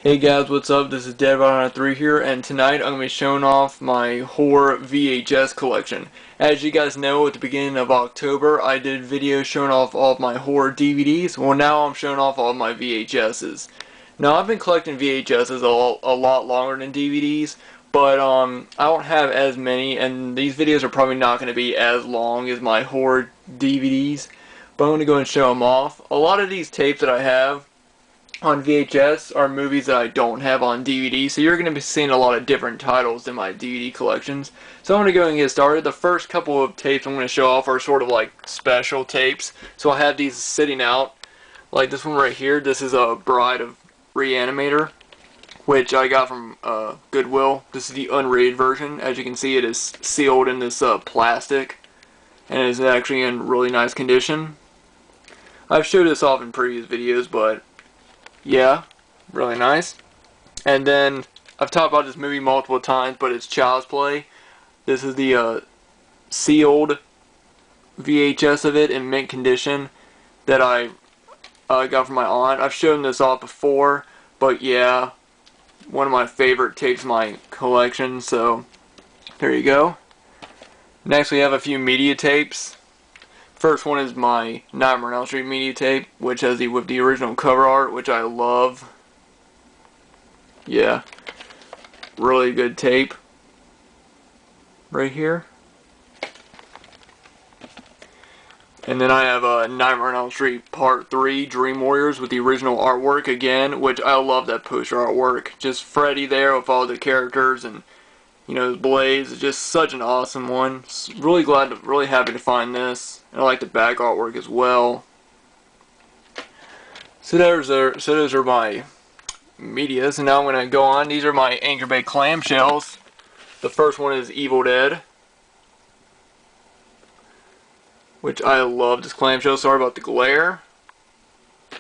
Hey guys, what's up? This is Dead3 here, and tonight I'm going to be showing off my horror VHS collection. As you guys know, at the beginning of October, I did videos showing off all of my horror DVDs. Well, now I'm showing off all of my VHSs. Now, I've been collecting VHSs a lot longer than DVDs, but I don't have as many, and these videos are probably not going to be as long as my horror DVDs, but I'm going to go and show them off. A lot of these tapes that I have on VHS are movies that I don't have on DVD, so you're going to be seeing a lot of different titles in my DVD collections. So I'm going to go and get started. The first couple of tapes I'm going to show off are sort of like special tapes. So I have these sitting out, like this one right here. This is a Bride of Reanimator, which I got from Goodwill. This is the unrated version. As you can see, it is sealed in this plastic, and it is actually in really nice condition. I've showed this off in previous videos, but yeah, really nice. And then, I've talked about this movie multiple times, but it's Child's Play. This is the sealed VHS of it in mint condition that I got from my aunt. I've shown this off before, but yeah, one of my favorite tapes in my collection, so there you go. Next we have a few media tapes. First one is my Nightmare on Elm Street media tape, which has with the original cover art, which I love. Yeah, really good tape. Right here. And then I have Nightmare on Elm Street Part 3, Dream Warriors, with the original artwork again, which I love that poster artwork. Just Freddy there with all the characters and, you know, Blaze is just such an awesome one. Really really happy to find this. And I like the back artwork as well. So those are my media. So now I'm going to go on. These are my Anchor Bay clamshells. The first one is Evil Dead, which I love this clamshell. Sorry about the glare,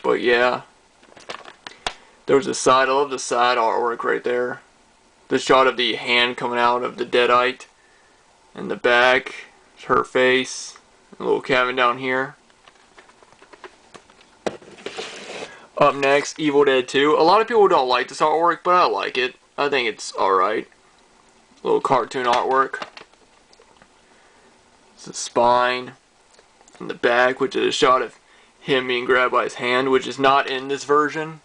but yeah. There's a side. I love the side artwork right there. The shot of the hand coming out of the deadite, and the back, her face, a little cabin down here. Up next, Evil Dead 2. A lot of people don't like this artwork, but I like it. I think it's alright. Little cartoon artwork. It's the spine, and the back, which is a shot of him being grabbed by his hand, which is not in this version.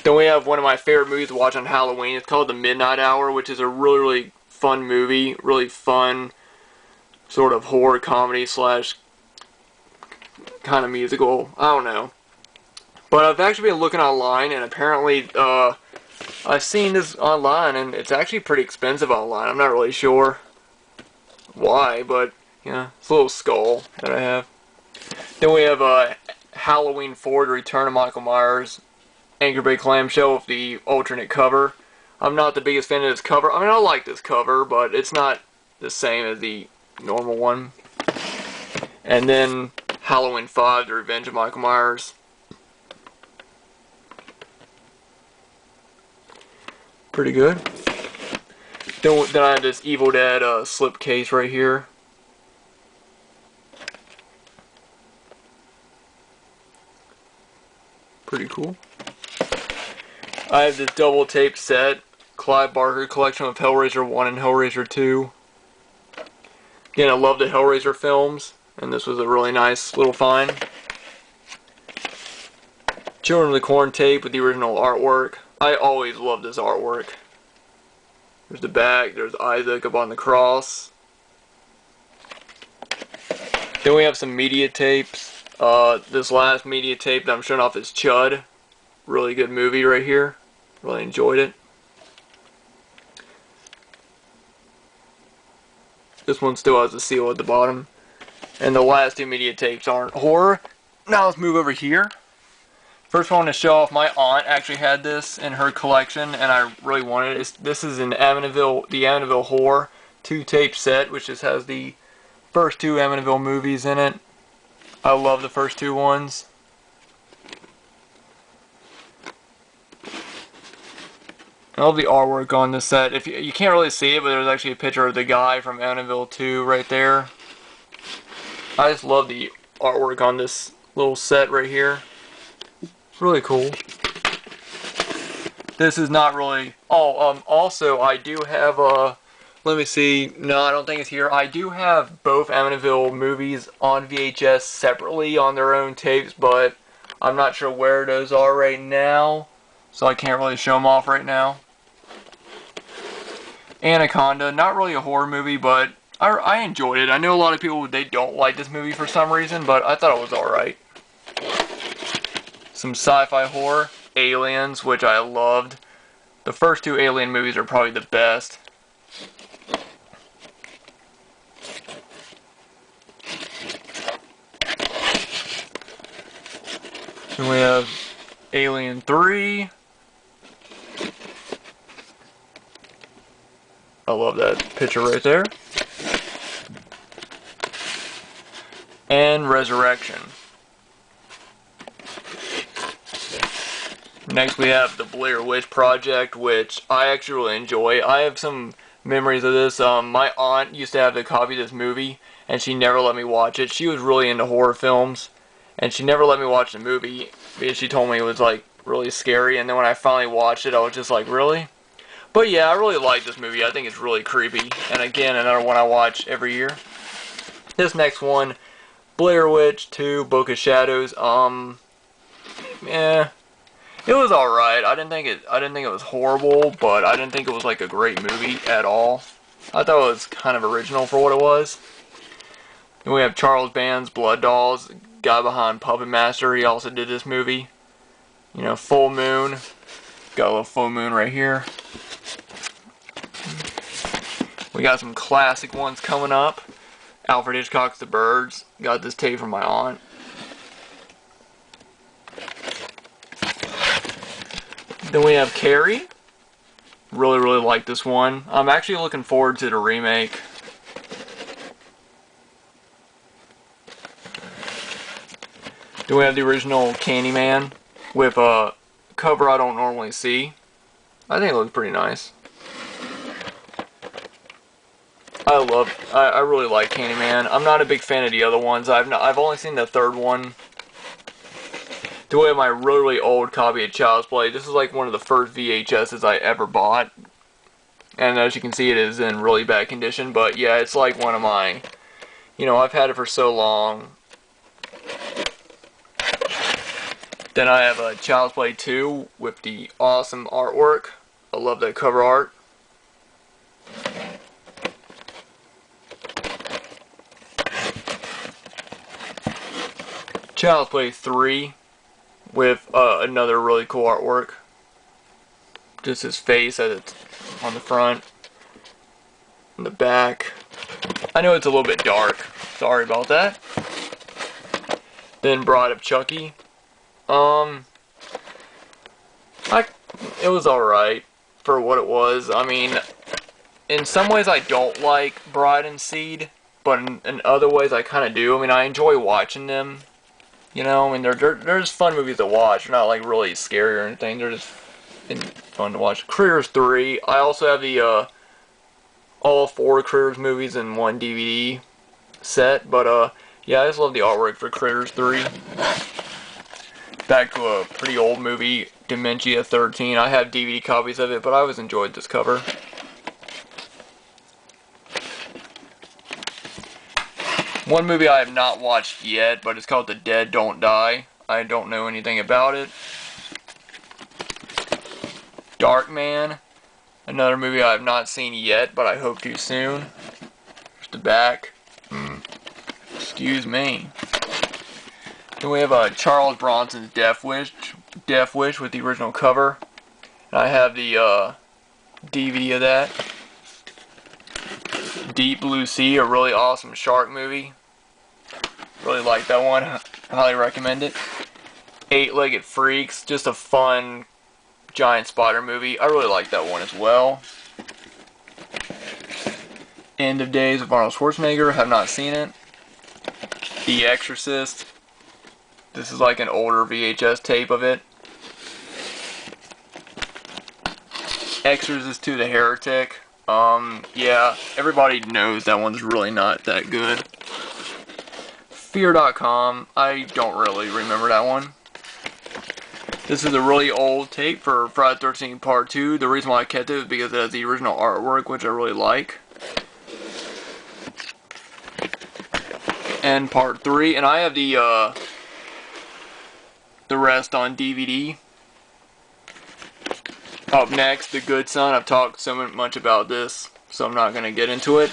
Then we have one of my favorite movies to watch on Halloween. It's called The Midnight Hour, which is a really fun movie. Really fun sort of horror comedy slash kind of musical. I don't know. But I've actually been looking online, and apparently I've seen this online, and it's actually pretty expensive online. I'm not really sure why, but yeah, it's a little skull that I have. Then we have Halloween 4, The Return of Michael Myers. Anchor Bay clamshell with the alternate cover. I'm not the biggest fan of this cover. I mean, I like this cover, but it's not the same as the normal one. And then Halloween 5, The Revenge of Michael Myers. Pretty good. Then I have this Evil Dead slip case right here. Pretty cool. I have this double tape set, Clive Barker collection of Hellraiser 1 and Hellraiser 2. Again, I love the Hellraiser films, and this was a really nice little find. Children of the Corn tape with the original artwork. I always love this artwork. There's the back, there's Isaac up on the cross. Then we have some media tapes. This last media tape that I'm showing off is Chud. Really good movie right here. Really enjoyed it. This one still has a seal at the bottom. And the last two media tapes aren't horror. Now let's move over here. First one to show off, my aunt actually had this in her collection, and I really wanted it. This is an the Amityville Horror 2-tape set, which just has the first two Amityville movies in it. I love the first two ones. I love the artwork on this set. If you can't really see it, but there's actually a picture of the guy from Amityville 2 right there. I just love the artwork on this little set right here. It's really cool. This is not really... Oh, also, I do have, let me see. No, I don't think it's here. I do have both Amityville movies on VHS separately on their own tapes, but I'm not sure where those are right now, so I can't really show them off right now. Anaconda, not really a horror movie, but I enjoyed it. I know a lot of people, they don't like this movie for some reason, but I thought it was alright. Some sci-fi horror, Aliens, which I loved. The first two Alien movies are probably the best. Then we have Alien 3. I love that picture right there. And Resurrection. Next we have the Blair Witch Project, which I actually really enjoy. I have some memories of this. My aunt used to have a copy of this movie, and she never let me watch it. She was really into horror films, and she never let me watch the movie because she told me it was like really scary, and then when I finally watched it, I was just like, really? But yeah, I really like this movie. I think it's really creepy. And again, another one I watch every year. This next one, Blair Witch 2, Book of Shadows. It was alright. I didn't think it was horrible, but I didn't think it was like a great movie at all. I thought it was kind of original for what it was. Then we have Charles Band's Blood Dolls, guy behind Puppet Master. He also did this movie. You know, Full Moon. Got a little full moon right here. We got some classic ones coming up. Alfred Hitchcock's The Birds. Got this tape from my aunt. Then we have Carrie. Really, really like this one. I'm actually looking forward to the remake. Then we have the original Candyman with a cover I don't normally see. I think it looks pretty nice. I really like Candyman. I'm not a big fan of the other ones. I've only seen the third one. Do we have my really old copy of Child's Play? This is like one of the first VHSs I ever bought. And as you can see, it is in really bad condition. But yeah, it's like one of my... You know, I've had it for so long. Then I have a Child's Play 2 with the awesome artwork. I love that cover art. Child's Play 3 with another really cool artwork. Just his face as it's on the front. In the back. I know it's a little bit dark. Sorry about that. Then Bride of Chucky. It was alright for what it was. I mean, in some ways I don't like Bride and Seed, but in other ways I kind of do. I mean, I enjoy watching them. You know, I mean, they're just fun movies to watch. They're not like really scary or anything. They're just fun to watch. Critters 3. I also have the all 4 Critters movies in one DVD set. But yeah, I just love the artwork for Critters 3. Back to a pretty old movie, Dementia 13. I have DVD copies of it, but I always enjoyed this cover. One movie I have not watched yet, but it's called The Dead Don't Die. I don't know anything about it. Darkman. Another movie I have not seen yet, but I hope to soon. There's the back. Excuse me. Then we have Charles Bronson's Death Wish with the original cover. And I have the DVD of that. Deep Blue Sea, a really awesome shark movie. Really like that one. Highly recommend it. Eight-Legged Freaks, just a fun giant spider movie. I really like that one as well. End of Days with Arnold Schwarzenegger, have not seen it. The Exorcist. This is like an older VHS tape of it. Exorcist II: The Heretic. Yeah, everybody knows that one's really not that good. Fear.com, I don't really remember that one. This is a really old tape for Friday the 13th Part 2. The reason why I kept it is because it has the original artwork, which I really like. And Part 3, and I have the rest on DVD. Up next, The Good Son. I've talked so much about this, so I'm not going to get into it.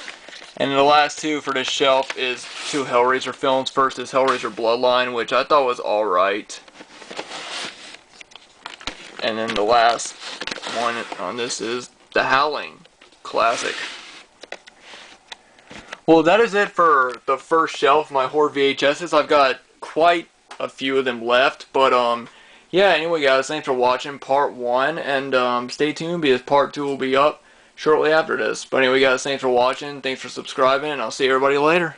And the last two for this shelf is two Hellraiser films. First is Hellraiser Bloodline, which I thought was alright. And then the last one on this is The Howling Classic. Well, that is it for the first shelf of my horror VHSs. I've got quite a few of them left, but yeah, anyway guys, thanks for watching part 1, and stay tuned because part 2 will be up shortly after this. But anyway guys, thanks for watching, thanks for subscribing, and I'll see everybody later.